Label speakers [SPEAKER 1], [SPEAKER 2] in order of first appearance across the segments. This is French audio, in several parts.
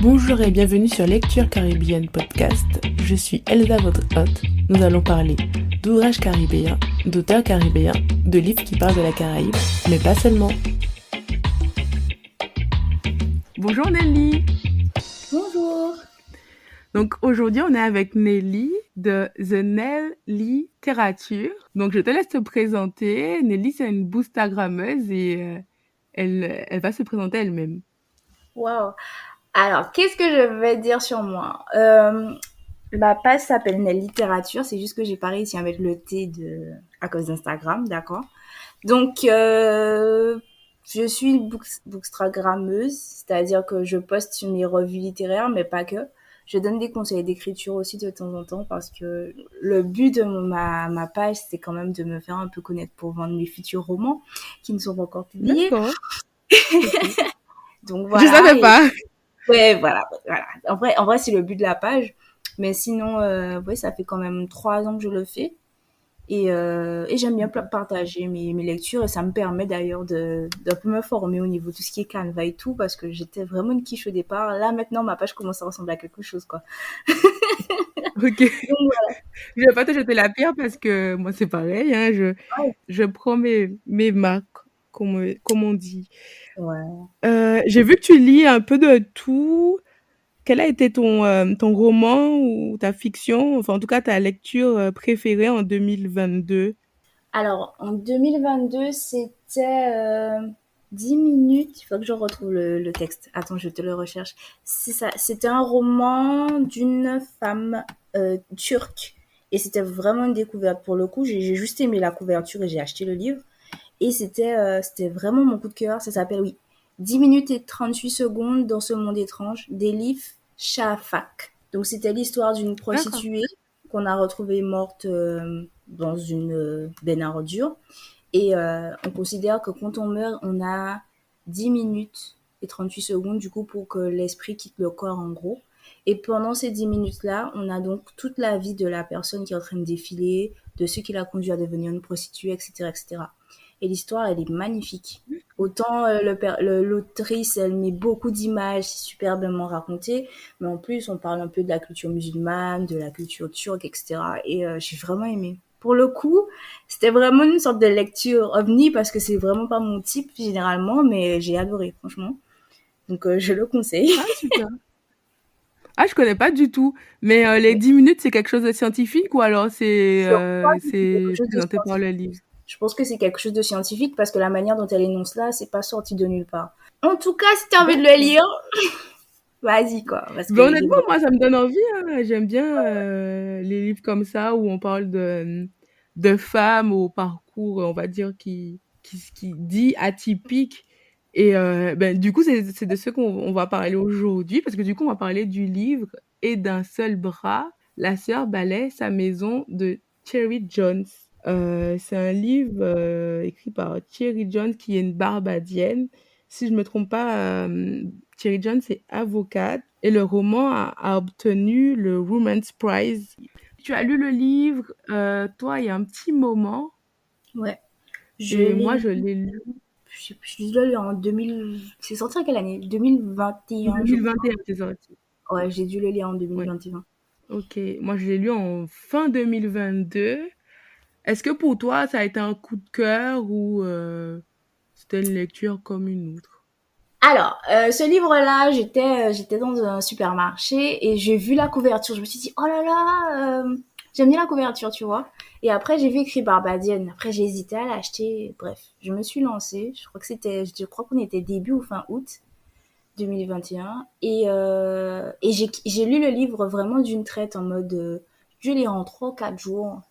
[SPEAKER 1] Bonjour et bienvenue sur Lecture Caribéenne Podcast. Je suis Elsa, votre hôte. Nous allons parler d'ouvrages caribéens, d'auteurs caribéens, de livres qui parlent de la Caraïbe, mais pas seulement. Bonjour Nelly.
[SPEAKER 2] Bonjour.
[SPEAKER 1] Donc aujourd'hui on est avec Nelly de The Nell Littérature. Donc je te laisse te présenter. Nelly c'est une boostagrammeuse et elle va se présenter elle-même.
[SPEAKER 2] Wow. Alors, qu'est-ce que je vais dire sur moi? Ma page s'appelle Nell Littérature, c'est juste que j'ai pas réussi à mettre le T à cause d'Instagram, d'accord? Donc, je suis une bookstagrammeuse, c'est-à-dire que je poste mes revues littéraires, mais pas que. Je donne des conseils d'écriture aussi de temps en temps parce que le but de ma page, c'est quand même de me faire un peu connaître pour vendre mes futurs romans qui ne sont pas encore publiés.
[SPEAKER 1] D'accord.
[SPEAKER 2] Donc
[SPEAKER 1] Je
[SPEAKER 2] voilà.
[SPEAKER 1] savais pas.
[SPEAKER 2] Ouais, voilà. En vrai, c'est le but de la page. Mais sinon, ouais, ça fait quand même 3 ans que je le fais. Et j'aime bien partager mes lectures et ça me permet d'ailleurs d'un peu me former au niveau de tout ce qui est Canva et tout parce que j'étais vraiment une quiche au départ. Là, maintenant, ma page commence à ressembler à quelque chose, quoi.
[SPEAKER 1] Ok.
[SPEAKER 2] Donc, voilà.
[SPEAKER 1] Je vais pas te jeter la pierre parce que moi c'est pareil, hein, je prends mes marques, comme on dit.
[SPEAKER 2] Ouais.
[SPEAKER 1] J'ai vu que tu lis un peu de tout. Quel a été ton roman ou ta fiction, enfin en tout cas ta lecture préférée en 2022?
[SPEAKER 2] Alors, en 2022, c'était 10 minutes. Il faut que je retrouve le texte. Attends, je te le recherche. C'est ça. C'était un roman d'une femme turque. Et c'était vraiment une découverte. Pour le coup, j'ai juste aimé la couverture et j'ai acheté le livre. Et c'était vraiment mon coup de cœur. Ça s'appelle, oui, 10 minutes et 38 secondes dans ce monde étrange d'Elif Shafak. Donc, c'était l'histoire d'une
[SPEAKER 1] D'accord.
[SPEAKER 2] prostituée qu'on a retrouvée morte dans une benne à ordures. Et on considère que quand on meurt, on a 10 minutes et 38 secondes, du coup, pour que l'esprit quitte le corps, en gros. Et pendant ces 10 minutes-là, on a donc toute la vie de la personne qui est en train de défiler, de ce qui l'a conduit à devenir une prostituée, etc., etc. Et l'histoire, elle est magnifique. Autant l'autrice, elle met beaucoup d'images, c'est superbement raconté, mais en plus, on parle un peu de la culture musulmane, de la culture turque, etc. Et j'ai vraiment aimé. Pour le coup, c'était vraiment une sorte de lecture ovni parce que c'est vraiment pas mon type généralement, mais j'ai adoré, franchement. Donc, je le conseille.
[SPEAKER 1] Ah super. Ah je connais pas du tout. Mais les 10 minutes c'est quelque chose de scientifique ou alors
[SPEAKER 2] Je crois que c'est quelque
[SPEAKER 1] c'est
[SPEAKER 2] chose de
[SPEAKER 1] présenté par le
[SPEAKER 2] scientifique.
[SPEAKER 1] livre?
[SPEAKER 2] Je pense que c'est quelque chose de scientifique parce que la manière dont elle énonce là, c'est pas sorti de nulle part. En tout cas, si t'as envie de le
[SPEAKER 1] D'accord.
[SPEAKER 2] lire, vas-y, quoi. Parce
[SPEAKER 1] Ben,
[SPEAKER 2] qu'il est
[SPEAKER 1] honnêtement,
[SPEAKER 2] vraiment...
[SPEAKER 1] moi, ça me donne envie, hein. J'aime bien les livres comme ça où on parle de femmes au parcours, on va dire, qui dit atypique. Et ben, du coup, c'est de ce qu'on va parler aujourd'hui, parce que du coup, on va parler du livre Et d'un seul bras, la sœur balaie sa maison de Thierry Jones. C'est un livre écrit par Thierry Jones, qui est une Barbadienne. Si je me trompe pas, Thierry Jones est avocate et le roman a obtenu le Women's Prize. Tu as lu le livre, toi, il y a un petit moment,
[SPEAKER 2] Ouais. Je
[SPEAKER 1] et
[SPEAKER 2] l'ai
[SPEAKER 1] moi,
[SPEAKER 2] lu,
[SPEAKER 1] je l'ai lu
[SPEAKER 2] je l'ai lu en 2000... C'est sorti en quelle année?
[SPEAKER 1] en
[SPEAKER 2] 2021, je crois.
[SPEAKER 1] 2021, c'est sorti.
[SPEAKER 2] Ouais, j'ai dû le lire en
[SPEAKER 1] Ouais,
[SPEAKER 2] 2021.
[SPEAKER 1] ok. Moi, je l'ai lu en fin 2022. Est-ce que pour toi, ça a été un coup de cœur ou c'était une lecture comme une autre?
[SPEAKER 2] Alors, ce livre-là, j'étais dans un supermarché et j'ai vu la couverture. Je me suis dit, oh là là, j'aime bien la couverture, tu vois. Et après, j'ai vu écrit Barbadienne. Après, j'ai hésité à l'acheter. Bref, je me suis lancée. Je crois qu'on était début ou fin août 2021. Et j'ai lu le livre vraiment d'une traite en mode, je l'ai en 3 ou 4 jours.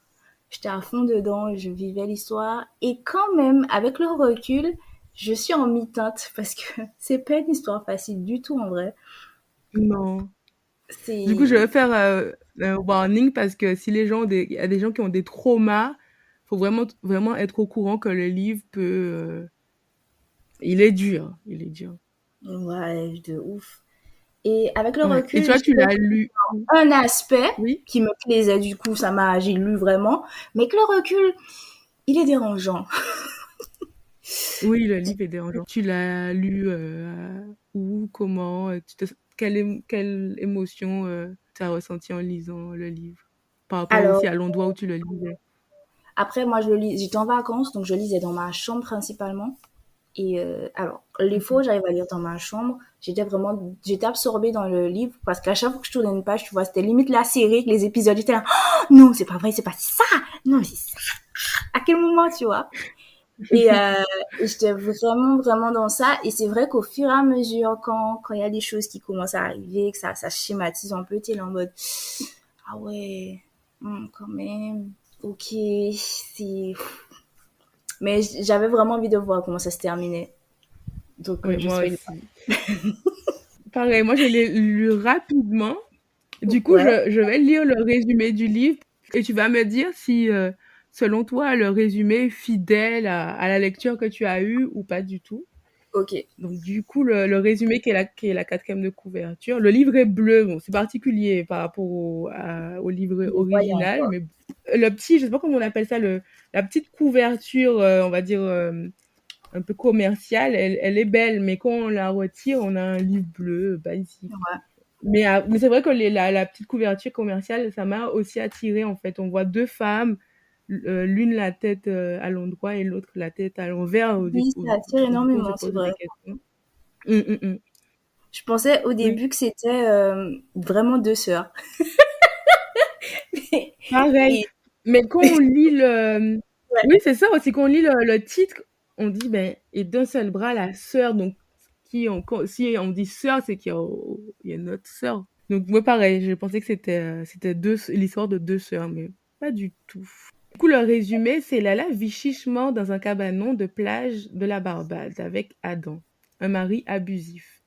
[SPEAKER 2] J'étais à fond dedans, je vivais l'histoire. Et quand même, avec le recul, je suis en mi-teinte parce que c'est pas une histoire facile du tout en vrai.
[SPEAKER 1] Non. Du coup, je vais
[SPEAKER 2] C'est...
[SPEAKER 1] faire un warning parce que si les gens il y a des gens qui ont des traumas, faut vraiment être au courant que le livre il est dur, il est dur.
[SPEAKER 2] Ouais, de ouf. Et avec le
[SPEAKER 1] Ouais. Et
[SPEAKER 2] recul,
[SPEAKER 1] toi,
[SPEAKER 2] j'ai
[SPEAKER 1] tu l'as lu où?
[SPEAKER 2] un aspect
[SPEAKER 1] Oui?
[SPEAKER 2] qui me plaisait, du coup, j'ai lu vraiment. Mais avec le recul, il est dérangeant.
[SPEAKER 1] Oui, le livre est dérangeant. Tu l'as lu où, comment, quelle émotion tu as ressenti en lisant le livre par rapport
[SPEAKER 2] Alors,
[SPEAKER 1] aussi à l'endroit où tu le lisais?
[SPEAKER 2] après, moi, j'étais en vacances, donc je lisais dans ma chambre principalement. Et alors, les fois où
[SPEAKER 1] Mhm.
[SPEAKER 2] j'arrive à lire dans ma chambre, j'étais absorbée dans le livre parce qu'à chaque fois que je tournais une page, tu vois, c'était limite la série, les épisodes, j'étais là, oh, non, c'est pas vrai, c'est pas ça, non, mais c'est ça. À quel moment, tu vois? Et, euh, et j'étais vraiment, vraiment dans ça. Et c'est vrai qu'au fur et à mesure, quand il y a des choses qui commencent à arriver, que ça schématise un peu, t'es là en mode, ah ouais, quand même, ok, c'est... Mais j'avais vraiment envie de voir comment ça se terminait. Donc,
[SPEAKER 1] Oui,
[SPEAKER 2] je
[SPEAKER 1] moi
[SPEAKER 2] spoil pas.
[SPEAKER 1] aussi. Pareil, moi je l'ai lu rapidement. Du coup,
[SPEAKER 2] Ouais,
[SPEAKER 1] je vais lire le résumé du livre et tu vas me dire si, selon toi, le résumé est fidèle à la lecture que tu as eue ou pas du tout.
[SPEAKER 2] ok.
[SPEAKER 1] Donc, du coup, le résumé qui est la quatrième de couverture. Le livre est bleu, bon, c'est particulier par rapport au livre
[SPEAKER 2] Il est voyant,
[SPEAKER 1] original,
[SPEAKER 2] quoi.
[SPEAKER 1] mais le petit, je sais pas comment on appelle ça, la petite couverture, on va dire, un peu commerciale, elle est belle, mais quand on la retire, on a un livre bleu basique.
[SPEAKER 2] Ouais.
[SPEAKER 1] Mais c'est vrai que la petite couverture commerciale, ça m'a aussi attirée en fait. On voit deux femmes, l'une la tête à l'endroit et l'autre la tête à l'envers.
[SPEAKER 2] Oui, ça attire
[SPEAKER 1] Du coup, on se
[SPEAKER 2] énormément, c'est
[SPEAKER 1] pose des
[SPEAKER 2] vrai.
[SPEAKER 1] questions. Hum, hum, hum.
[SPEAKER 2] Je pensais au
[SPEAKER 1] Oui,
[SPEAKER 2] début que c'était vraiment deux sœurs.
[SPEAKER 1] pareil.
[SPEAKER 2] Et
[SPEAKER 1] Mais quand on lit le...
[SPEAKER 2] ouais,
[SPEAKER 1] Oui, c'est ça aussi, quand on lit le titre, on dit, ben, et d'un seul bras, la sœur. Donc, si on dit sœur, c'est qu'il y a une autre sœur. Donc, moi, pareil, je pensais que c'était l'histoire de deux sœurs, mais pas du tout. Du coup, le résumé, c'est Lala vit chichement dans un cabanon de plage de la Barbade avec Adam, un mari abusif.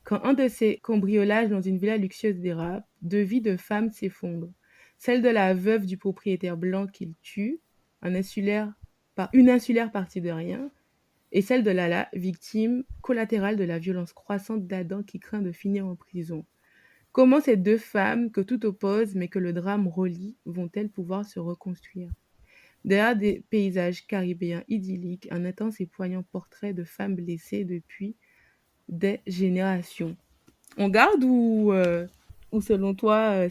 [SPEAKER 1] Quand un de ses cambriolages dans une villa luxueuse dérape, deux vies de femmes s'effondrent. Celle de la veuve du propriétaire blanc qu'il tue, une insulaire partie de rien, et celle de Lala, victime collatérale de la violence croissante d'Adam qui craint de finir en prison. Comment ces deux femmes, que tout oppose mais que le drame relie, vont-elles pouvoir se reconstruire? Derrière des paysages caribéens idylliques, un intense et poignant portrait de femmes blessées depuis des générations. On garde ou selon toi,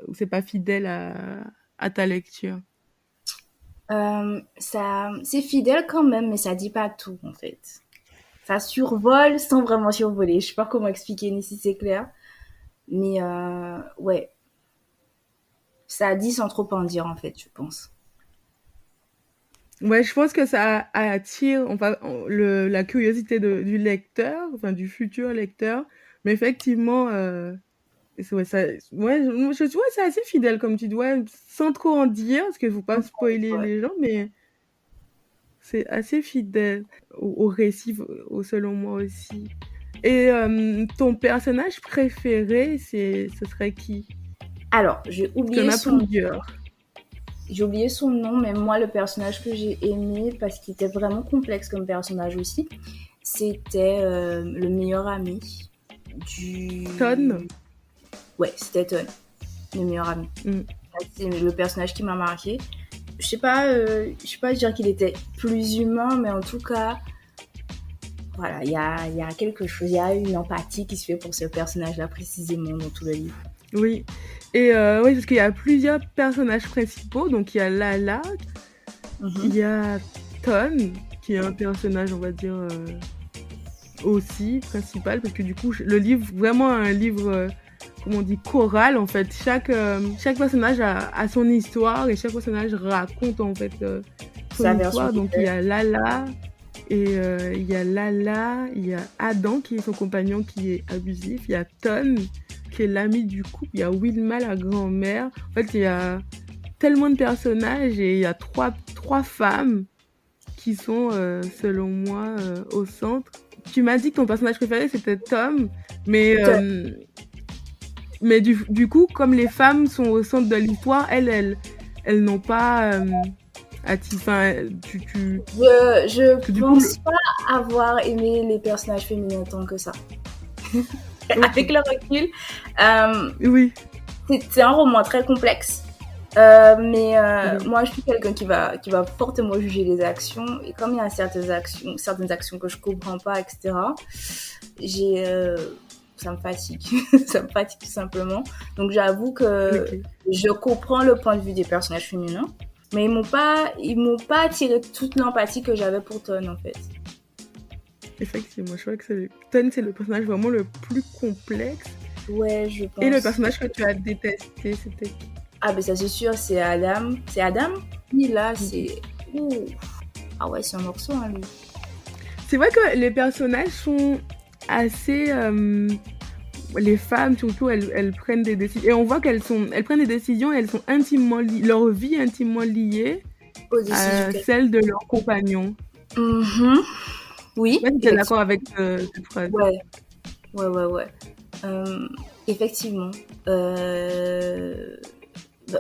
[SPEAKER 1] ou c'est pas fidèle à ta lecture?
[SPEAKER 2] ça, c'est fidèle quand même, mais ça dit pas tout en fait. Ça survole sans vraiment survoler. Je sais pas comment expliquer ni si c'est clair, mais ouais, ça dit sans trop en dire en fait, je pense.
[SPEAKER 1] Ouais, je pense que ça attire enfin, la curiosité du lecteur, enfin du futur lecteur. Mais effectivement, ouais, ouais, c'est assez fidèle comme tu dis, ouais, sans trop en dire, parce qu'il ne faut pas spoiler
[SPEAKER 2] Ouais.
[SPEAKER 1] les gens, mais c'est assez fidèle au récit, selon moi aussi. Et ton personnage préféré, ce serait qui?
[SPEAKER 2] Alors,
[SPEAKER 1] Parce qu'il y en a plusieurs.
[SPEAKER 2] j'ai oublié son nom, mais moi, le personnage que j'ai aimé, parce qu'il était vraiment complexe comme personnage aussi, c'était le meilleur ami
[SPEAKER 1] Ton.
[SPEAKER 2] du... Ouais, c'était Ton, le meilleur ami.
[SPEAKER 1] Mm.
[SPEAKER 2] C'est le personnage qui m'a marqué. Je sais pas dire qu'il était plus humain, mais en tout cas, voilà, il y a quelque chose, il y a une empathie qui se fait pour ce personnage-là précisément dans tout le livre.
[SPEAKER 1] Oui. Et oui, parce qu'il y a plusieurs personnages principaux. Donc il y a Lala, il
[SPEAKER 2] Mhm.
[SPEAKER 1] y a Ton, qui est un personnage, on va dire, aussi principal, parce que du coup, le livre, vraiment un livre, comment on dit, choral, en fait. Chaque personnage a son histoire et chaque personnage raconte, en fait, son
[SPEAKER 2] Sa version
[SPEAKER 1] histoire.
[SPEAKER 2] du
[SPEAKER 1] Donc il y a Lala, et il y a Adam, qui est son compagnon, qui est abusif. Il y a Ton, qui est l'ami du couple. Il y a Wilma, la grand-mère. En fait, il y a tellement de personnages et il y a trois femmes qui sont, selon moi, au centre. Tu m'as dit que ton personnage préféré, c'était Tom, mais,
[SPEAKER 2] Ton.
[SPEAKER 1] du coup, comme les femmes sont au centre de l'histoire, elles n'ont pas... enfin,
[SPEAKER 2] Je
[SPEAKER 1] du coup,
[SPEAKER 2] pense pas avoir aimé les personnages féminins tant que ça.
[SPEAKER 1] ok,
[SPEAKER 2] Avec le recul, euh,
[SPEAKER 1] oui,
[SPEAKER 2] c'est un roman très complexe. Mais
[SPEAKER 1] oui.
[SPEAKER 2] moi, je suis quelqu'un qui va fortement juger les actions. Et comme il y a certaines actions que je comprends pas, etc., j'ai, ça me fatigue. Ça me fatigue tout simplement. Donc j'avoue que
[SPEAKER 1] OK.
[SPEAKER 2] je comprends le point de vue des personnages féminins, mais ils m'ont pas attiré toute l'empathie que j'avais pour Ton en fait.
[SPEAKER 1] Effectivement, je crois que Ton, c'est le personnage vraiment le plus complexe.
[SPEAKER 2] Ouais, je
[SPEAKER 1] Et le
[SPEAKER 2] pense.
[SPEAKER 1] personnage que tu as détesté, c'était
[SPEAKER 2] Ah ben ça c'est sûr, c'est Adam. C'est Adam? Oui, là,
[SPEAKER 1] qui?
[SPEAKER 2] c'est... Ouh. Ah ouais, c'est un morceau, hein, lui.
[SPEAKER 1] C'est vrai que les personnages sont assez... les femmes, surtout, elles prennent des décisions. Et on voit elles prennent des décisions et elles sont leur vie est intimement liée
[SPEAKER 2] Aux décisions
[SPEAKER 1] à
[SPEAKER 2] qu'elle...
[SPEAKER 1] celle de leur compagnon.
[SPEAKER 2] Mhm.
[SPEAKER 1] Je
[SPEAKER 2] Oui,
[SPEAKER 1] sais pas si tu es d'accord
[SPEAKER 2] effectivement.
[SPEAKER 1] avec cette phrase.
[SPEAKER 2] Ouais, ouais. Euh, effectivement.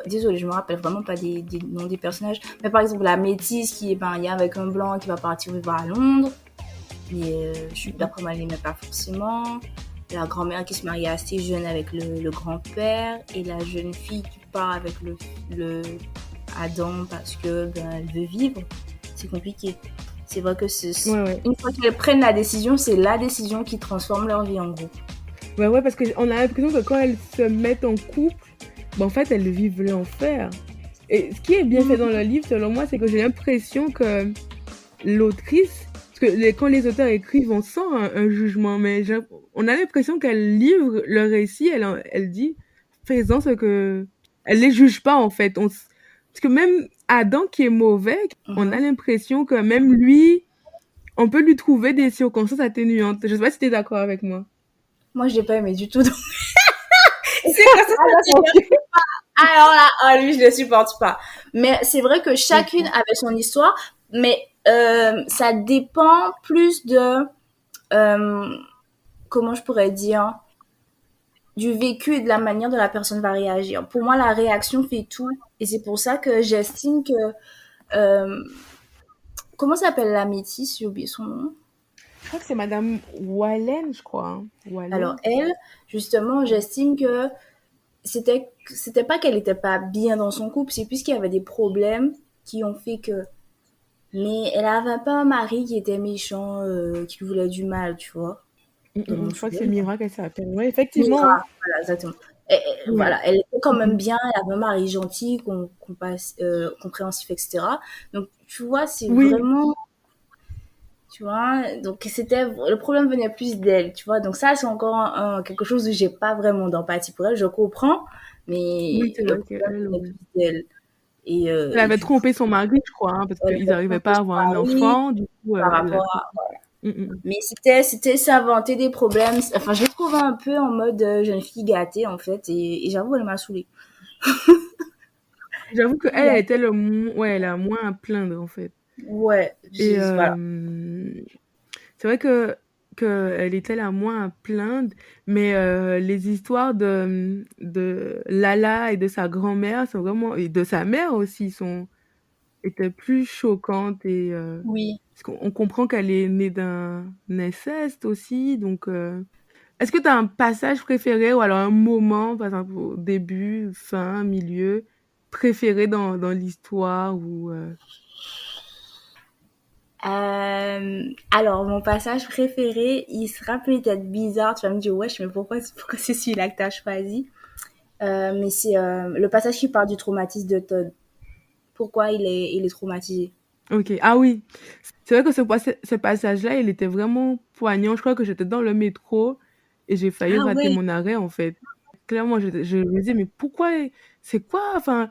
[SPEAKER 2] Désolée, je me rappelle vraiment pas des noms des personnages. Mais par exemple, la métisse qui est mariée avec un blanc qui va partir vivre à Londres. Mais je suis d'après moi, elle l'aimait pas forcément. La grand-mère qui se marie assez jeune avec le grand-père. Et la jeune fille qui part avec le Adam parce que ben, elle veut vivre. C'est compliqué. C'est vrai que
[SPEAKER 1] Ouais, ouais.
[SPEAKER 2] une fois qu'elles prennent la décision, c'est la décision qui transforme leur vie en gros.
[SPEAKER 1] Ouais, ouais, parce qu'on a l'impression que quand elles se mettent en couple, ben, en fait, elles vivent l'enfer. Et ce qui est bien fait dans le livre, selon moi, c'est que j'ai l'impression que l'autrice, parce que quand les auteurs écrivent, on sent un jugement, mais on a l'impression qu'elle livre le récit, elle dit, faisant ce que... Elle les juge pas, en fait. Parce que même Adam, qui est mauvais, on a
[SPEAKER 2] Mhm.
[SPEAKER 1] l'impression que même lui, on peut lui trouver des circonstances atténuantes. Je sais pas si t'es d'accord avec moi.
[SPEAKER 2] Moi, je l'ai pas aimé du tout. C'est que ça,
[SPEAKER 1] Ah,
[SPEAKER 2] c'est
[SPEAKER 1] d'accord, ok.
[SPEAKER 2] alors là, oh, lui, je le supporte pas. Mais c'est vrai que chacune
[SPEAKER 1] Ok.
[SPEAKER 2] avait son histoire, mais ça dépend plus de, euh, comment je pourrais dire, du vécu et de la manière dont la personne va réagir. Pour moi, la réaction fait tout. Et c'est pour ça que j'estime que, euh, comment s'appelle la métisse? J'ai oublié son nom.
[SPEAKER 1] Je crois que c'est Madame Wallen, je crois, hein.
[SPEAKER 2] Alors,
[SPEAKER 1] Wallen.
[SPEAKER 2] elle, justement, j'estime que c'était pas qu'elle était pas bien dans son couple, c'est plus qu'il y avait des problèmes qui ont fait que... Mais elle avait pas un mari qui était méchant, qui lui voulait du mal, tu vois, dans mon
[SPEAKER 1] Je crois que c'est
[SPEAKER 2] souvenir.
[SPEAKER 1] Mira qu'elle s'appelle. Ouais, effectivement, hein.
[SPEAKER 2] Mira, voilà, exactement.
[SPEAKER 1] Ouais.
[SPEAKER 2] Voilà, elle était quand même
[SPEAKER 1] Mhm.
[SPEAKER 2] bien, elle avait un mari gentil, compréhensif, etc. Donc, tu vois, c'est
[SPEAKER 1] Oui,
[SPEAKER 2] vraiment, tu vois, donc le problème venait plus d'elle, tu vois. Donc ça, c'est encore quelque chose où j'ai pas vraiment d'empathie pour elle, je comprends,
[SPEAKER 1] oui,
[SPEAKER 2] mais
[SPEAKER 1] c'est
[SPEAKER 2] le
[SPEAKER 1] vrai
[SPEAKER 2] problème
[SPEAKER 1] qu'elle,
[SPEAKER 2] venait
[SPEAKER 1] ouais.
[SPEAKER 2] plus d'elle.
[SPEAKER 1] Elle
[SPEAKER 2] Et
[SPEAKER 1] avait
[SPEAKER 2] du coup,
[SPEAKER 1] trompé son mari, je crois, hein, parce
[SPEAKER 2] elle
[SPEAKER 1] qu'ils
[SPEAKER 2] avait
[SPEAKER 1] n'arrivaient
[SPEAKER 2] trompé
[SPEAKER 1] pas à
[SPEAKER 2] son
[SPEAKER 1] avoir un
[SPEAKER 2] mari
[SPEAKER 1] enfant. Du coup,
[SPEAKER 2] par
[SPEAKER 1] elle a
[SPEAKER 2] rapport
[SPEAKER 1] tout.
[SPEAKER 2] à...
[SPEAKER 1] Mm.
[SPEAKER 2] Mais c'était s'inventer des problèmes. Enfin, je l'ai trouvé un peu en mode jeune fille gâtée, en fait, et j'avoue, elle m'a saoulée.
[SPEAKER 1] J'avoue qu'elle elle était ouais, elle a moins à plaindre, en fait.
[SPEAKER 2] Ouais,
[SPEAKER 1] Et
[SPEAKER 2] voilà.
[SPEAKER 1] c'est vrai que elle était la moins à plaindre, mais les histoires de Lala et de sa grand-mère sont vraiment, et de sa mère aussi, étaient plus choquantes et
[SPEAKER 2] Oui.
[SPEAKER 1] parce qu'on on comprend qu'elle est née d'un inceste aussi, donc est-ce que tu as un passage préféré ou alors un moment, par exemple au début, fin, milieu, préféré dans l'histoire ou
[SPEAKER 2] Alors, mon passage préféré, il sera peut-être bizarre. Tu vas me dire, wesh, mais pourquoi c'est celui-là que t'as choisi? Mais c'est le passage qui parle du traumatisme de Todd. Pourquoi il est traumatisé?
[SPEAKER 1] OK. Ah oui, c'est vrai que ce passage-là, il était vraiment poignant. Je crois que j'étais dans le métro et j'ai failli
[SPEAKER 2] Ah
[SPEAKER 1] rater
[SPEAKER 2] ouais,
[SPEAKER 1] mon arrêt, en fait. Clairement, je me disais: «Mais pourquoi? C'est quoi? Enfin,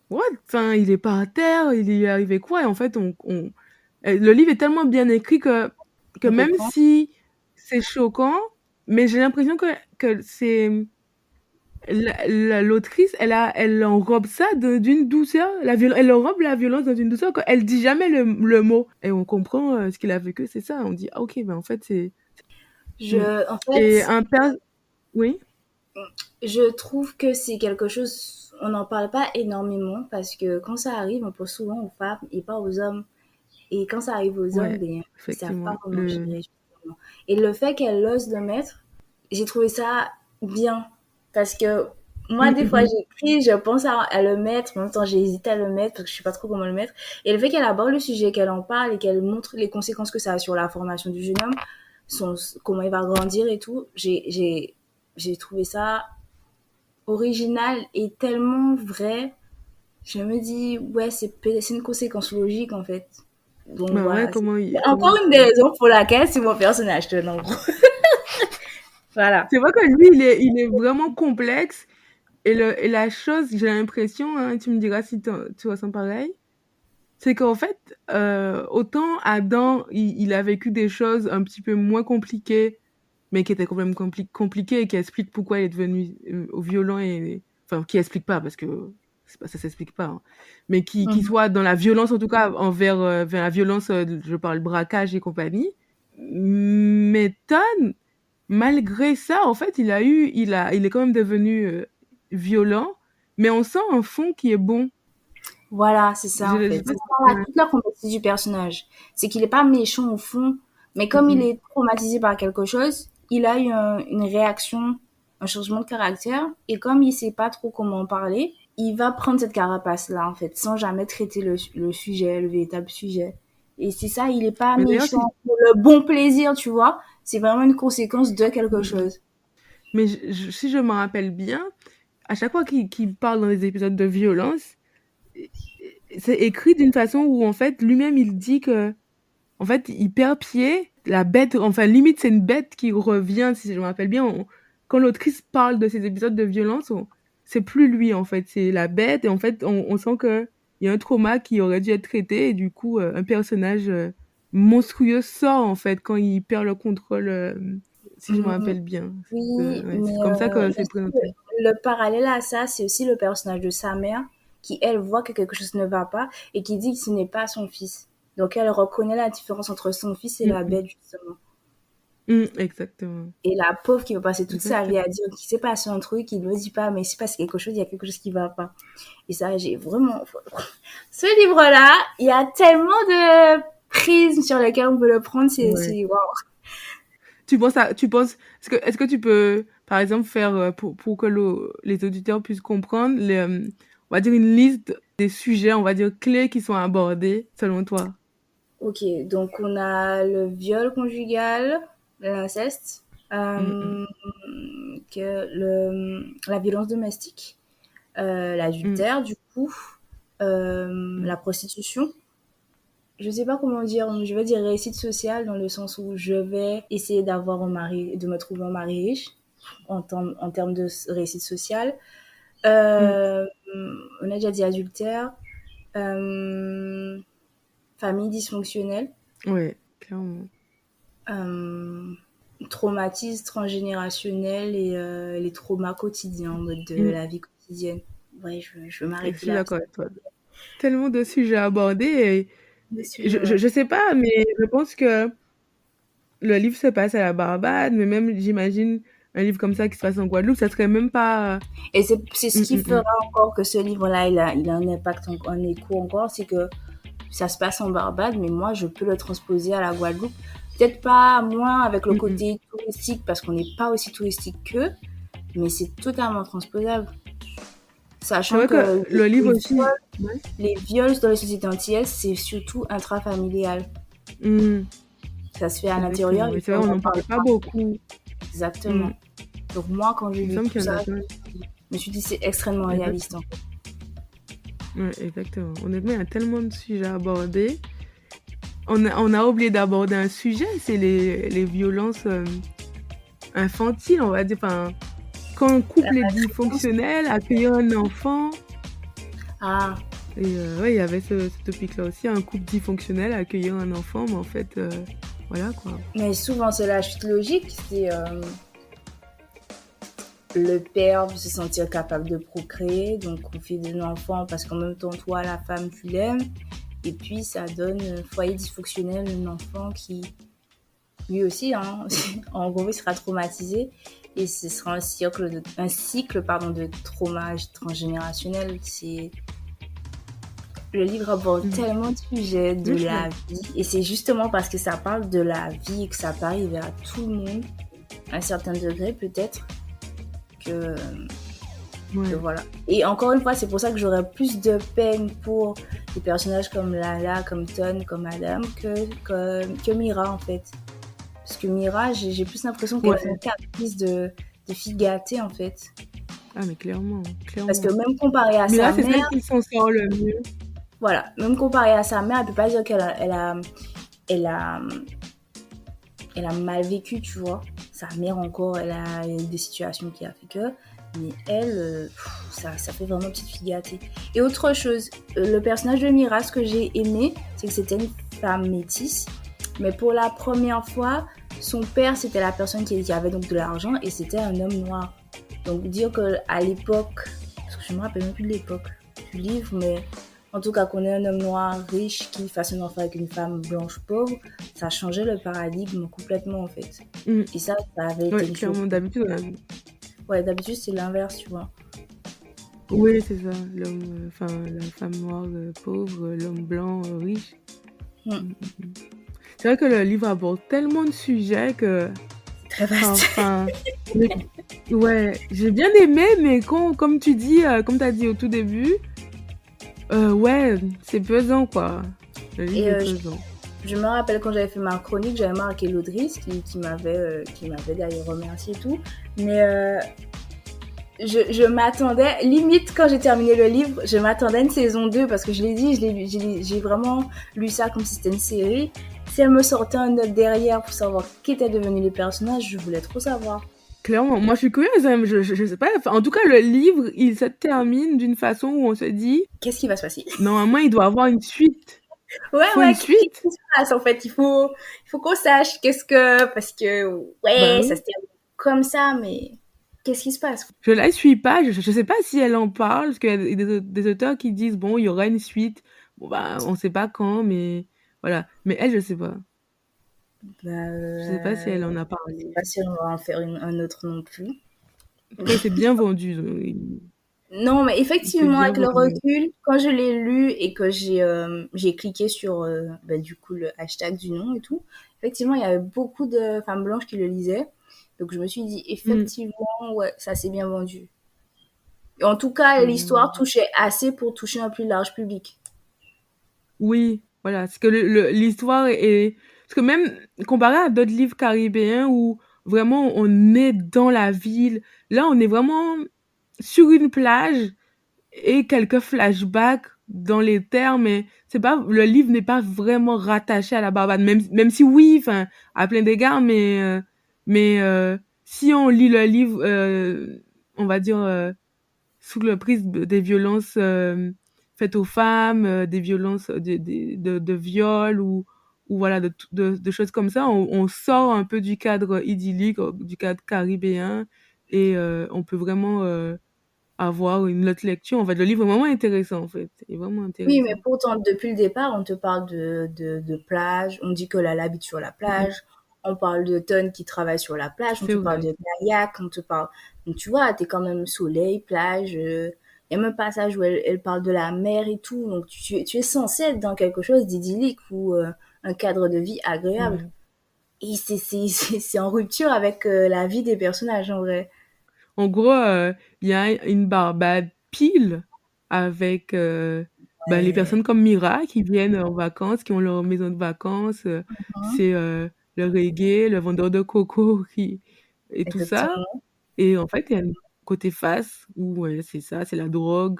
[SPEAKER 1] what? Enfin, il est par terre, il lui est arrivé quoi?» Et en fait, le livre est tellement bien écrit que
[SPEAKER 2] on
[SPEAKER 1] même
[SPEAKER 2] comprend.
[SPEAKER 1] si c'est choquant, mais j'ai l'impression que c'est l'autrice, elle enrobe ça d'une douceur, elle enrobe la violence dans une douceur qu'elle dit jamais le mot. Et on comprend ce qu'il a vécu, c'est ça. On dit, ah ok, ben en fait, c'est... Mm.
[SPEAKER 2] En
[SPEAKER 1] Et
[SPEAKER 2] fait,
[SPEAKER 1] un père... Oui,
[SPEAKER 2] je trouve que c'est quelque chose, on n'en parle pas énormément parce que quand ça arrive, on pense souvent aux femmes et pas aux hommes. Et quand ça arrive aux hommes,
[SPEAKER 1] ouais,
[SPEAKER 2] ben, ils savent pas
[SPEAKER 1] effectivement.
[SPEAKER 2] comment gérer, justement. Et le fait qu'elle ose le mettre, j'ai trouvé ça bien. Parce que moi,
[SPEAKER 1] Mm,
[SPEAKER 2] des
[SPEAKER 1] mm,
[SPEAKER 2] fois,
[SPEAKER 1] mm.
[SPEAKER 2] j'écris, je pense à le mettre, en même temps, j'ai hésité à le mettre parce que je sais pas trop comment le mettre. Et le fait qu'elle aborde le sujet, qu'elle en parle et qu'elle montre les conséquences que ça a sur la formation du jeune homme, comment il va grandir et tout. J'ai trouvé ça original et tellement vrai. Je me dis, ouais, c'est une conséquence logique, en fait. Donc
[SPEAKER 1] Bah ouais,
[SPEAKER 2] voilà. C'est
[SPEAKER 1] comment
[SPEAKER 2] encore
[SPEAKER 1] il
[SPEAKER 2] une des raisons pour laquelle c'est mon personnage, en gros. Voilà.
[SPEAKER 1] c'est vrai que lui, il est vraiment complexe. Et la chose, j'ai l'impression, hein, tu me diras si tu ressens pareil, c'est qu'en fait, autant Adam, il a vécu des choses un petit peu moins compliquées, mais qui étaient quand même compliquées et qui expliquent pourquoi il est devenu violent enfin, qui explique pas, parce que ça s'explique pas, hein, mais qui
[SPEAKER 2] Mhm.
[SPEAKER 1] soit dans la violence, en tout cas, vers la violence, je parle braquage et compagnie. Mais Ton, malgré ça, en fait, il est quand même devenu violent, mais on sent un fond qui est bon.
[SPEAKER 2] Voilà, c'est ça, en
[SPEAKER 1] Je sais
[SPEAKER 2] fait.
[SPEAKER 1] pas
[SPEAKER 2] C'est
[SPEAKER 1] si...
[SPEAKER 2] ça,
[SPEAKER 1] Ouais.
[SPEAKER 2] toute la complexité du personnage. C'est qu'il est pas méchant au fond, mais comme il
[SPEAKER 1] Mm,
[SPEAKER 2] est traumatisé par quelque chose, il a eu une réaction, un changement de caractère, et comme il sait pas trop comment en parler, il va prendre cette carapace-là, en fait, sans jamais traiter le sujet, le véritable sujet. Et c'est ça, il est pas
[SPEAKER 1] mais d'ailleurs,
[SPEAKER 2] méchant pour le bon plaisir, tu vois. C'est vraiment une conséquence de quelque
[SPEAKER 1] mm.
[SPEAKER 2] chose.
[SPEAKER 1] Mais si je me rappelle bien, à chaque fois qu'il parle dans les épisodes de violence, c'est écrit d'une façon où, en fait, lui-même, il dit que, en fait, il perd pied, la bête, enfin, limite, c'est une bête qui revient, si je me rappelle bien. Quand l'autrice parle de ces épisodes de violence, c'est plus lui, en fait, c'est la bête, et en fait, on sent que il y a un trauma qui aurait dû être traité, et du coup, un personnage monstrueux sort, en fait, quand il perd le contrôle, si je me
[SPEAKER 2] Mhm.
[SPEAKER 1] rappelle bien.
[SPEAKER 2] Oui,
[SPEAKER 1] Ouais,
[SPEAKER 2] mais
[SPEAKER 1] c'est comme ça que c'est
[SPEAKER 2] aussi
[SPEAKER 1] présenté.
[SPEAKER 2] le parallèle à ça, c'est aussi le personnage de sa mère qui, elle, voit que quelque chose ne va pas et qui dit que ce n'est pas son fils. Donc, elle reconnaît la différence entre son fils et
[SPEAKER 1] Mm,
[SPEAKER 2] la
[SPEAKER 1] mm,
[SPEAKER 2] bête, justement.
[SPEAKER 1] exactement.
[SPEAKER 2] Et la pauvre qui va passer toute sa vie
[SPEAKER 1] Exactement.
[SPEAKER 2] à dire qu'il s'est passé un truc, il ne le dit pas, mais s'il passe quelque chose, il y a quelque chose qui va pas. Et ça, j'ai vraiment... Ce livre-là, il y a tellement de prises sur lesquelles on peut le prendre,
[SPEAKER 1] Ouais.
[SPEAKER 2] c'est waouh.
[SPEAKER 1] Est-ce que tu peux, par exemple, faire, pour que les auditeurs puissent comprendre, on va dire une liste des sujets, on va dire, clés qui sont abordés, selon toi?
[SPEAKER 2] Ok, donc on a le viol conjugal, l'inceste,
[SPEAKER 1] Mm, mm,
[SPEAKER 2] euh, la violence domestique,
[SPEAKER 1] mm,
[SPEAKER 2] l'adultère du coup,
[SPEAKER 1] mm.
[SPEAKER 2] la prostitution. Je sais pas comment dire, je vais dire réussite sociale dans le sens où je vais essayer d'avoir un mari, de me trouver un mari riche en termes de réussite sociale.
[SPEAKER 1] Mm.
[SPEAKER 2] Euh, on a déjà dit adultère, euh, famille dysfonctionnelle.
[SPEAKER 1] Ouais, clairement.
[SPEAKER 2] euh, Traumatisme transgénérationnel et les traumas quotidiens en mode de
[SPEAKER 1] Mm.
[SPEAKER 2] la vie quotidienne. Ouais, je vais
[SPEAKER 1] Et je
[SPEAKER 2] m'arrêter
[SPEAKER 1] suis
[SPEAKER 2] là.
[SPEAKER 1] d'accord avec toi. Tellement de sujets abordés
[SPEAKER 2] Le
[SPEAKER 1] et
[SPEAKER 2] sujet, ouais.
[SPEAKER 1] je sais pas, mais je pense que le livre se passe à la Barbade, mais même, j'imagine, un livre comme ça qui se passe en Guadeloupe, ça serait même pas...
[SPEAKER 2] Et c'est ce
[SPEAKER 1] Mm,
[SPEAKER 2] qui
[SPEAKER 1] mm,
[SPEAKER 2] fera
[SPEAKER 1] mm.
[SPEAKER 2] encore que ce livre-là, il a un impact, un écho encore, c'est que ça se passe en Barbade, mais moi, je peux le transposer à la Guadeloupe. Peut-être pas moins avec le
[SPEAKER 1] Mm, mm.
[SPEAKER 2] côté touristique, parce qu'on n'est pas aussi touristique qu'eux, mais c'est totalement transposable.
[SPEAKER 1] C'est
[SPEAKER 2] Sachant
[SPEAKER 1] vrai que
[SPEAKER 2] que
[SPEAKER 1] le livre aussi... Ouais.
[SPEAKER 2] les viols dans les sociétés antillaises, c'est surtout intrafamilial.
[SPEAKER 1] Mm.
[SPEAKER 2] Ça se fait à l'intérieur
[SPEAKER 1] Exactement.
[SPEAKER 2] et
[SPEAKER 1] Et
[SPEAKER 2] puis
[SPEAKER 1] c'est vrai,
[SPEAKER 2] on
[SPEAKER 1] on
[SPEAKER 2] n'en
[SPEAKER 1] n'en
[SPEAKER 2] parle
[SPEAKER 1] parle pas
[SPEAKER 2] pas.
[SPEAKER 1] beaucoup.
[SPEAKER 2] Exactement.
[SPEAKER 1] Mm.
[SPEAKER 2] Donc moi, quand j'ai
[SPEAKER 1] Il me
[SPEAKER 2] lu
[SPEAKER 1] semble
[SPEAKER 2] tout
[SPEAKER 1] qu'il y en a
[SPEAKER 2] ça,
[SPEAKER 1] plein.
[SPEAKER 2] je me suis dit c'est extrêmement réaliste,
[SPEAKER 1] Exactement.
[SPEAKER 2] en fait.
[SPEAKER 1] Ouais, exactement. Honnêtement, il y a tellement de sujets à aborder. On a oublié d'aborder un sujet, c'est les violences infantiles, on va dire. Enfin, quand un
[SPEAKER 2] La
[SPEAKER 1] couple est
[SPEAKER 2] maltraitance.
[SPEAKER 1] dysfonctionnel, accueillir un enfant.
[SPEAKER 2] Ah,
[SPEAKER 1] Et ouais, il y avait ce topic-là aussi, un couple dysfonctionnel, accueillir un enfant, mais en fait, voilà quoi.
[SPEAKER 2] mais souvent c'est la chute logique, c'est le père veut se sentir capable de procréer, donc on fait des enfants parce qu'en même temps toi la femme tu l'aimes, et puis ça donne un foyer dysfonctionnel, un enfant qui lui aussi, hein, en gros, il sera traumatisé et ce sera un cycle pardon, de trauma transgénérationnel. Le livre aborde
[SPEAKER 1] Mm.
[SPEAKER 2] tellement de sujets de
[SPEAKER 1] Oui,
[SPEAKER 2] la vie et c'est justement parce que ça parle de la vie et que ça peut arriver à tout le monde, à un certain degré peut-être, que, que
[SPEAKER 1] ouais.
[SPEAKER 2] voilà. Et encore une fois, c'est pour ça que j'aurais plus de peine pour des personnages comme Lala, comme Ton, comme Adam que Mira en fait. Parce que Mira, j'ai plus l'impression qu'elle fait un
[SPEAKER 1] Ouais.
[SPEAKER 2] caprice de fille gâtée, en fait.
[SPEAKER 1] Ah, mais clairement,
[SPEAKER 2] Parce que
[SPEAKER 1] clairement.
[SPEAKER 2] même comparé à
[SPEAKER 1] Mais
[SPEAKER 2] sa
[SPEAKER 1] là, c'est celle
[SPEAKER 2] mère,
[SPEAKER 1] qui s'en sort le mieux.
[SPEAKER 2] voilà, même comparé à sa mère, elle peut pas dire elle a, elle a mal vécu, tu vois. Sa mère encore, elle a eu des situations qui a fait que. Mais elle, ça fait vraiment petite fille gâtée. Et autre chose, le personnage de Mira, ce que j'ai aimé, c'est que c'était une femme métisse. Mais pour la première fois, son père, c'était la personne qui avait donc de l'argent et c'était un homme noir. Donc dire qu'à l'époque, parce que je me rappelle même plus de l'époque du livre, mais en tout cas qu'on ait un homme noir riche qui fasse un enfant avec une femme blanche pauvre, ça changeait le paradigme complètement en fait.
[SPEAKER 1] Mm.
[SPEAKER 2] Et ça avait été
[SPEAKER 1] Ouais,
[SPEAKER 2] une chose.
[SPEAKER 1] clairement. D'habitude,
[SPEAKER 2] Ouais, d'habitude c'est l'inverse, tu vois.
[SPEAKER 1] oui, c'est ça. L'homme, enfin, la femme noire pauvre, l'homme blanc riche.
[SPEAKER 2] Hmm.
[SPEAKER 1] Mm, mm, mm. C'est vrai que le livre aborde tellement de sujets que,
[SPEAKER 2] Très vaste.
[SPEAKER 1] enfin, ouais, j'ai bien aimé, mais comme tu dis, comme tu as dit au tout début, ouais, c'est pesant, quoi. Le livre
[SPEAKER 2] Et
[SPEAKER 1] est pesant.
[SPEAKER 2] je me rappelle quand j'avais fait ma chronique, j'avais marqué l'autrice qui m'avait d'ailleurs remercié et tout. Mais je m'attendais, limite quand j'ai terminé le livre, je m'attendais à une saison 2 parce que je l'ai dit, j'ai vraiment lu ça comme si c'était une série. Si elle me sortait un note derrière pour savoir qui étaient devenus les personnages, je voulais trop savoir.
[SPEAKER 1] Clairement, moi je suis curieuse, hein, je sais pas, enfin, en tout cas le livre, il se termine d'une façon où on se dit,
[SPEAKER 2] Qu'est-ce qui va se passer?
[SPEAKER 1] normalement il doit avoir une suite.
[SPEAKER 2] Ouais,
[SPEAKER 1] Faut une
[SPEAKER 2] ouais, qu'est-ce
[SPEAKER 1] suite?
[SPEAKER 2] qui se passe en fait? Il faut qu'on sache qu'est-ce que. Parce que,
[SPEAKER 1] Bah
[SPEAKER 2] ouais, ça
[SPEAKER 1] oui.
[SPEAKER 2] se termine comme ça, mais qu'est-ce qui se passe?
[SPEAKER 1] Je la suis pas, je sais pas si elle en parle, parce qu'il y a des auteurs qui disent, bon, il y aura une suite. Bon, bah, on sait pas quand, mais voilà. Mais elle, je sais pas.
[SPEAKER 2] Bah,
[SPEAKER 1] Je sais pas si elle en a
[SPEAKER 2] je sais
[SPEAKER 1] parlé.
[SPEAKER 2] pas si on va en faire un autre non plus.
[SPEAKER 1] En tout cas, c'est bien vendu.
[SPEAKER 2] Non, mais
[SPEAKER 1] C'est
[SPEAKER 2] effectivement,
[SPEAKER 1] bien
[SPEAKER 2] avec le
[SPEAKER 1] vendu.
[SPEAKER 2] recul, quand je l'ai lu et que j'ai cliqué sur bah, du coup le hashtag du nom et tout, effectivement, il y avait beaucoup de femmes blanches qui le lisaient. Donc je me suis dit,
[SPEAKER 1] Mm,
[SPEAKER 2] effectivement, ouais, ça s'est bien vendu. Et en tout cas,
[SPEAKER 1] c'est bien
[SPEAKER 2] l'histoire
[SPEAKER 1] vendu.
[SPEAKER 2] touchait assez pour toucher un plus large public.
[SPEAKER 1] Oui, voilà. C'est que l'histoire est. Parce que même comparé à d'autres livres caribéens où vraiment on est dans la ville, là on est vraiment sur une plage et quelques flashbacks dans les termes, mais c'est pas, le livre n'est pas vraiment rattaché à la Barbade, même si oui, enfin, à plein d'égards, mais si on lit le livre, on va dire, sous le prisme des violences faites aux femmes, des violences de viol ou voilà, de choses comme ça, on sort un peu du cadre idyllique, du cadre caribéen, et on peut vraiment avoir une autre lecture. En fait, le livre est vraiment intéressant, en fait. Il est vraiment
[SPEAKER 2] Oui, mais
[SPEAKER 1] intéressant.
[SPEAKER 2] pourtant, depuis le départ, on te parle de plage, on dit que Lala habite sur la
[SPEAKER 1] Mm,
[SPEAKER 2] plage, on parle de Ton qui travaille sur la plage, on
[SPEAKER 1] c'est
[SPEAKER 2] te parle
[SPEAKER 1] vrai.
[SPEAKER 2] de kayak, on te parle. Donc, tu vois, t'es quand même soleil, plage. Il y a même un passage où elle parle de la mer et tout. Donc, tu es censé être dans quelque chose d'idyllique ou un cadre de vie agréable.
[SPEAKER 1] Ouais.
[SPEAKER 2] Et c'est en rupture avec la vie des personnages, en vrai.
[SPEAKER 1] En gros, il y a une Barbade pile avec ben, les
[SPEAKER 2] Ouais,
[SPEAKER 1] personnes comme Mira qui viennent en vacances, qui ont leur maison de vacances.
[SPEAKER 2] hein,
[SPEAKER 1] C'est le reggae, le vendeur de coco et tout ça.
[SPEAKER 2] exactement.
[SPEAKER 1] Et en fait, il y a un côté face où ouais, c'est ça, c'est la drogue,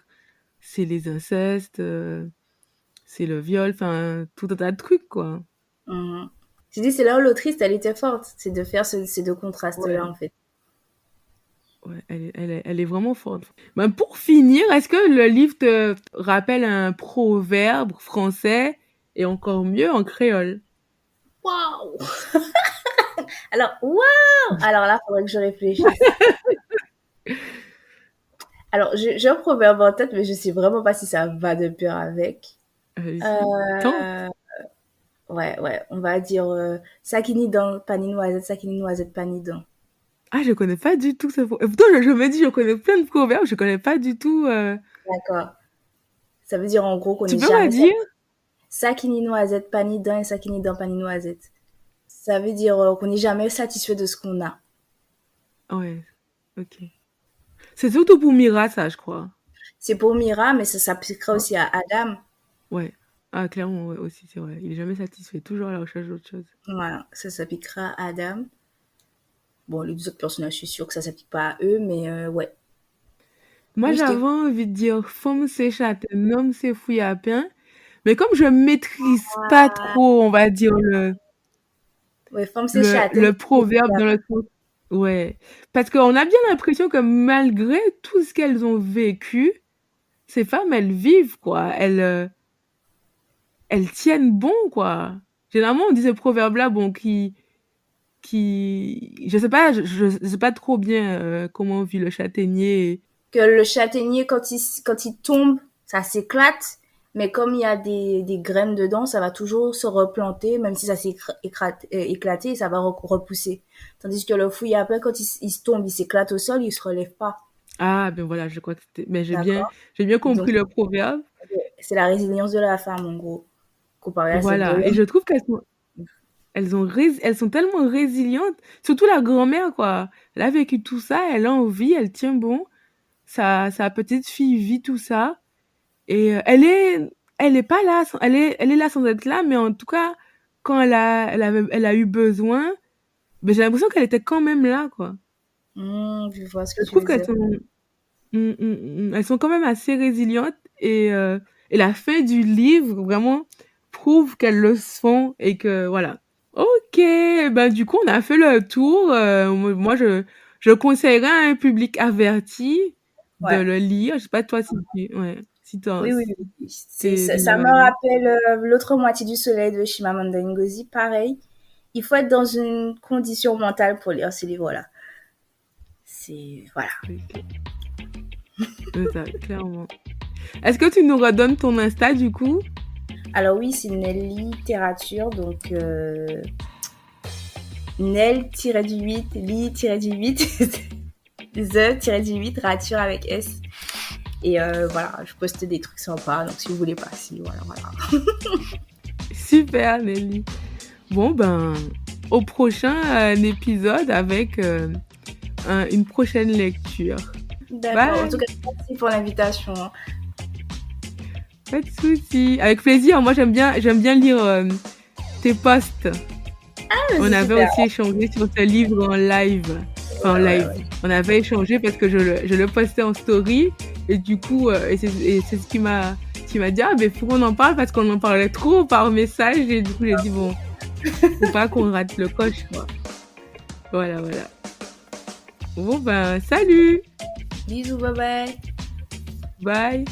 [SPEAKER 1] c'est les incestes, c'est le viol, enfin, tout un tas de trucs, quoi.
[SPEAKER 2] Mhm. J'ai dit, c'est là où l'autrice, elle était forte, c'est de faire ces deux contrastes-là,
[SPEAKER 1] Ouais.
[SPEAKER 2] en fait.
[SPEAKER 1] Ouais, elle est vraiment forte. Ben, pour finir, est-ce que le livre te rappelle un proverbe français et encore mieux en créole?
[SPEAKER 2] Waouh! Alors, waouh! Alors là, faudrait que je réfléchisse. Alors, j'ai un proverbe en tête, mais je sais vraiment pas si ça va de pair avec.
[SPEAKER 1] Vas-y, tente.
[SPEAKER 2] Euh, ouais, ouais, on va dire Sakini dans pani noisette, Sakini noisette pani dans.
[SPEAKER 1] Ah, je connais pas du tout ce proverbe. Pourtant, je me dis, je connais plein de proverbes, je connais pas du tout.
[SPEAKER 2] D'accord. Ça veut dire en gros qu'on
[SPEAKER 1] Tu
[SPEAKER 2] n'est
[SPEAKER 1] peux me
[SPEAKER 2] jamais
[SPEAKER 1] dire?
[SPEAKER 2] satisfait. Sakini noisette pani dans et Sakini dans pani noisette. Ça veut dire qu'on n'est jamais satisfait de ce qu'on a.
[SPEAKER 1] Ouais, ok. C'est surtout pour Mira, ça, je crois.
[SPEAKER 2] C'est pour Mira, mais ça s'appliquera
[SPEAKER 1] Ouais.
[SPEAKER 2] aussi à Adam.
[SPEAKER 1] Ouais. Ah, clairement, ouais, aussi, c'est vrai. Il est jamais satisfait, toujours à la recherche d'autre chose.
[SPEAKER 2] Voilà, ça s'appliquera à Adam. Bon, les deux autres personnages, je suis sûre que ça s'applique pas à eux, mais ouais.
[SPEAKER 1] Moi,
[SPEAKER 2] Oui, je
[SPEAKER 1] j'avais
[SPEAKER 2] t'écoute.
[SPEAKER 1] envie de dire femme c'est châtain, homme c'est fouille à pain. Mais comme je maîtrise pas trop, on va dire,
[SPEAKER 2] Ouais, femme c'est châtain.
[SPEAKER 1] le proverbe dans le sens. Ouais. Parce qu'on a bien l'impression que malgré tout ce qu'elles ont vécu, ces femmes, elles vivent, quoi. Elles tiennent bon, quoi. Généralement, on dit ce proverbe-là, bon, je sais pas, je sais pas trop bien comment vit le châtaignier.
[SPEAKER 2] Que le châtaignier, quand il tombe, ça s'éclate. Mais comme il y a des graines dedans, ça va toujours se replanter, même si ça s'est éclaté, ça va repousser. Tandis que le fouille après, quand il se tombe, il s'éclate au sol, il se relève pas.
[SPEAKER 1] Ah, ben voilà, je crois que c'était. Mais
[SPEAKER 2] D'accord?
[SPEAKER 1] j'ai bien
[SPEAKER 2] Donc,
[SPEAKER 1] compris le proverbe.
[SPEAKER 2] c'est la résilience de la femme, en gros, comparée à celle de
[SPEAKER 1] Voilà. Et
[SPEAKER 2] l'homme.
[SPEAKER 1] je trouve elles sont tellement résilientes. Surtout la grand-mère, quoi. Elle a vécu tout ça, elle a envie, elle tient bon. Sa petite fille vit tout ça. Et elle est pas là, elle est là sans être là, mais en tout cas, quand elle a eu besoin, ben, j'ai l'impression qu'elle était quand même là, quoi.
[SPEAKER 2] Je vois ce que
[SPEAKER 1] Je
[SPEAKER 2] tu
[SPEAKER 1] trouve
[SPEAKER 2] veux dire.
[SPEAKER 1] elles sont quand même assez résilientes et la fin du livre vraiment prouve qu'elles le sont et que voilà. Ok, ben du coup on a fait le tour. Moi je conseillerais à un public averti de
[SPEAKER 2] Ouais.
[SPEAKER 1] le lire. Je sais pas toi si
[SPEAKER 2] Oui, oui,
[SPEAKER 1] si
[SPEAKER 2] oui.
[SPEAKER 1] t'es du
[SPEAKER 2] Ça
[SPEAKER 1] même
[SPEAKER 2] me
[SPEAKER 1] avis.
[SPEAKER 2] rappelle l'autre moitié du soleil de Chimamanda Ngozi. Pareil, il faut être dans une condition mentale pour lire ce livre-là. Voilà.
[SPEAKER 1] Ok, c'est ça, clairement. Est-ce que tu nous redonnes ton Insta du coup?
[SPEAKER 2] Alors oui, c'est une littérature, donc Nel-8, li-8, the-8, rature avec S. Et voilà, je poste des trucs sympas, donc si vous voulez passer, voilà, voilà.
[SPEAKER 1] Super Nelly. Bon ben au prochain épisode avec une prochaine lecture.
[SPEAKER 2] D'accord. En tout
[SPEAKER 1] Bye.
[SPEAKER 2] cas, merci pour l'invitation.
[SPEAKER 1] Pas de souci. Avec plaisir. Moi, j'aime bien lire tes posts.
[SPEAKER 2] Ah,
[SPEAKER 1] On
[SPEAKER 2] c'est
[SPEAKER 1] avait
[SPEAKER 2] super.
[SPEAKER 1] aussi échangé sur ce livre en live. Enfin, en
[SPEAKER 2] Ouais, ouais,
[SPEAKER 1] live.
[SPEAKER 2] ouais.
[SPEAKER 1] On avait échangé parce que je le postais en story. Et du coup, et c'est ce qui m'a dit, ah, mais faut qu'on en parle parce qu'on en parlait trop par message. Et du coup, j'ai dit, bon, faut pas qu'on rate le coche, quoi. Voilà, voilà. Bon, ben, salut!
[SPEAKER 2] Bisous, bye bye.
[SPEAKER 1] Bye!